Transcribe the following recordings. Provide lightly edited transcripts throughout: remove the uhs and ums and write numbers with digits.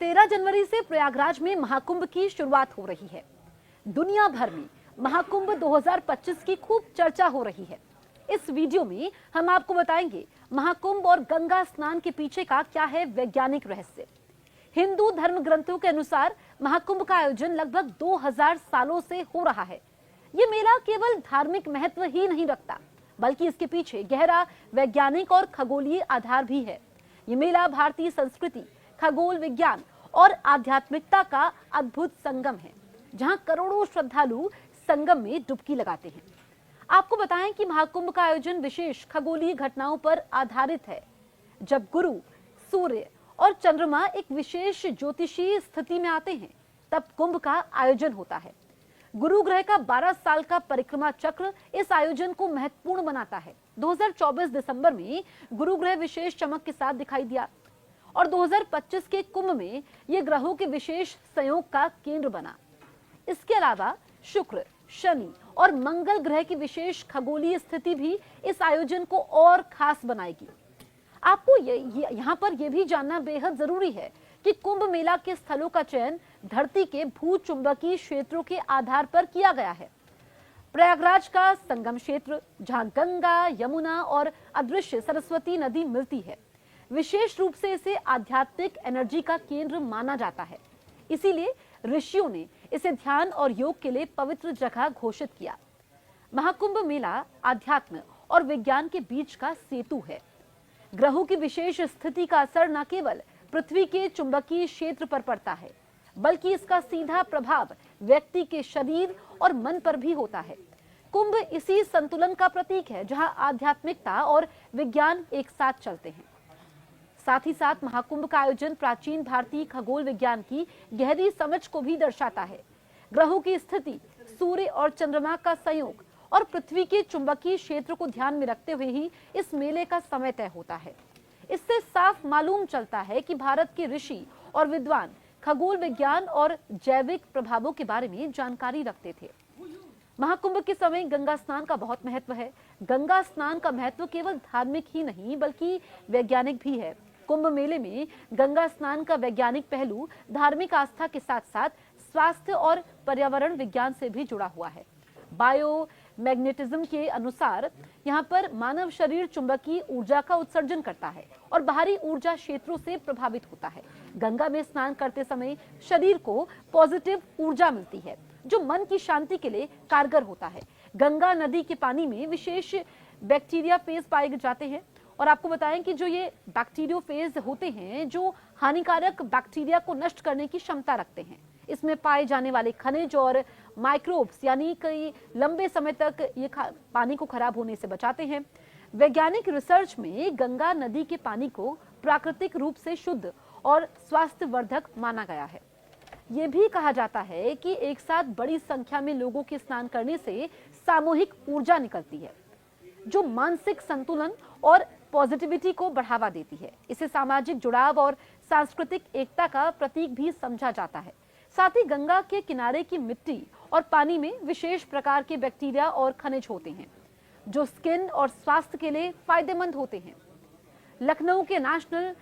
13 जनवरी से प्रयागराज में महाकुंभ की शुरुआत हो रही है। दुनिया भर में महाकुंभ 2025 की खूब चर्चा हो रही है। इस वीडियो में हम आपको बताएंगे महाकुंभ और गंगा स्नान के पीछे का क्या है वैज्ञानिक रहस्य। हिंदू धर्म ग्रंथों के अनुसार महाकुंभ का आयोजन लगभग 2000 सालों से हो रहा है। ये मेला केवल धार्मिक महत्व ही नहीं रखता, बल्कि इसके पीछे गहरा वैज्ञानिक और खगोलीय आधार भी है। ये मेला भारतीय संस्कृति, खगोल विज्ञान और आध्यात्मिकता का अद्भुत संगम है, जहां करोड़ों श्रद्धालु संगम में डुबकी लगाते हैं। आपको बताएं कि महाकुंभ का आयोजन विशेष खगोलीय घटनाओं पर आधारित है। जब गुरु, सूर्य और चंद्रमा एक विशेष ज्योतिषीय स्थिति में आते हैं, तब कुंभ का आयोजन होता है। गुरु ग्रह का 12 साल का परिक्रमा चक्र इस आयोजन को महत्वपूर्ण बनाता है। 2024 दिसंबर में गुरु ग्रह विशेष चमक के साथ दिखाई दिया और 2025 के कुंभ में यह ग्रहों के विशेष संयोग का केंद्र बना। इसके अलावा शुक्र, शनि और मंगल ग्रह की विशेष खगोलीय स्थिति भी इस आयोजन को और खास बनाएगी। आपको यहाँ पर यह भी जानना बेहद जरूरी है कि कुंभ मेला के स्थलों का चयन धरती के भूचुंबकीय क्षेत्रों के आधार पर किया गया है। प्रयागराज का संगम क्षेत्र, जहां गंगा, यमुना और अदृश्य सरस्वती नदी मिलती है, विशेष रूप से इसे आध्यात्मिक एनर्जी का केंद्र माना जाता है। इसीलिए ऋषियों ने इसे ध्यान और योग के लिए पवित्र जगह घोषित किया। महाकुंभ मेला आध्यात्म और विज्ञान के बीच का सेतु है। ग्रहों की विशेष स्थिति का असर न केवल पृथ्वी के चुंबकीय क्षेत्र पर पड़ता है, बल्कि इसका सीधा प्रभाव व्यक्ति के शरीर और मन पर भी होता है। कुंभ इसी संतुलन का प्रतीक है, जहां आध्यात्मिकता और विज्ञान एक साथ चलते हैं। साथ ही साथ महाकुंभ का आयोजन प्राचीन भारतीय खगोल विज्ञान की गहरी समझ को भी दर्शाता है। ग्रहों की स्थिति, सूर्य और चंद्रमा का संयोग और पृथ्वी के चुंबकीय क्षेत्र को ध्यान में रखते हुए ही इस मेले का समय तय होता है। इससे साफ मालूम चलता है कि भारत के ऋषि और विद्वान खगोल विज्ञान और जैविक प्रभावों के बारे में जानकारी रखते थे। महाकुंभ के समय गंगा स्नान का बहुत महत्व है। गंगा स्नान का महत्व केवल धार्मिक ही नहीं, बल्कि वैज्ञानिक भी है। कुंभ मेले में गंगा स्नान का वैज्ञानिक पहलू धार्मिक आस्था के साथ साथ स्वास्थ्य और पर्यावरण विज्ञान से भी जुड़ा हुआ है। बायो मैग्नेटिज्म के अनुसार यहाँ पर मानव शरीर चुंबकीय ऊर्जा का उत्सर्जन करता है और बाहरी ऊर्जा क्षेत्रों से प्रभावित होता है। गंगा में स्नान करते समय शरीर को पॉजिटिव ऊर्जा मिलती है, जो मन की शांति के लिए कारगर होता है। गंगा नदी के पानी में विशेष बैक्टीरिया फेज पाए जाते हैं और आपको बताएं कि जो ये बैक्टीरियोफेज होते हैं, जो हानिकारक बैक्टीरिया को नष्ट करने की क्षमता रखते हैं। इसमें पाए जाने वाले खनिज और माइक्रोब्स यानी कई लंबे समय तक ये पानी को खराब होने से बचाते हैं। वैज्ञानिक रिसर्च में गंगा नदी के पानी को प्राकृतिक रूप से शुद्ध और स्वास्थ्यवर्धक माना गया है। ये भी कहा जाता है कि एक साथ बड़ी संख्या में लोगों के स्नान करने से सामूहिक ऊर्जा निकलती है, जो मानसिक संतुलन और पॉजिटिविटी को बढ़ावा देती है। इसे सामाजिक जुड़ाव और सांस्कृतिक एकता का प्रतीक भी समझा जाता है। साथ ही गंगा के किनारे की मिट्टी और पानी में विशेष प्रकार के बैक्टीरिया और खनिज होते हैं, जो स्किन और स्वास्थ्य के लिए फायदेमंद होते हैं। लखनऊ के नेशनल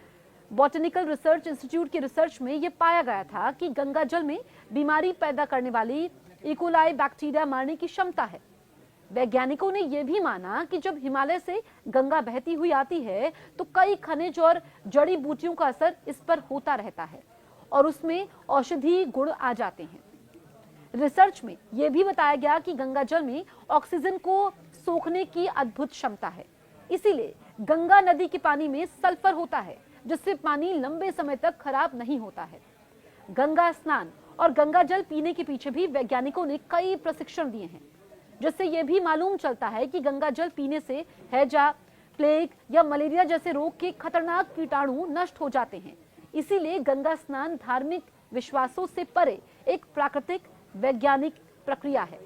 बॉटनिकल रिसर्च इंस्टीट्यूट की रिसर्च में यह पाया गया था कि गंगा जल में बीमारी पैदा करने वाली इकोलाई बैक्टीरिया मारने की क्षमता है। वैज्ञानिकों ने यह भी माना कि जब हिमालय से गंगा बहती हुई आती है, तो कई खनिज और जड़ी बूटियों का असर इस पर होता रहता है और उसमें औषधीय गुण आ जाते हैं। रिसर्च में यह भी बताया गया कि गंगा जल में ऑक्सीजन को सोखने की अद्भुत क्षमता है। इसीलिए गंगा नदी के पानी में सल्फर होता है, जिससे पानी लंबे समय तक खराब नहीं होता है। गंगा स्नान और गंगा जल पीने के पीछे भी वैज्ञानिकों ने कई प्रशिक्षण दिए हैं, जिससे यह भी मालूम चलता है कि गंगा जल पीने से हैजा, प्लेग या मलेरिया जैसे रोग के खतरनाक कीटाणु नष्ट हो जाते हैं। इसीलिए गंगा स्नान धार्मिक विश्वासों से परे एक प्राकृतिक वैज्ञानिक प्रक्रिया है।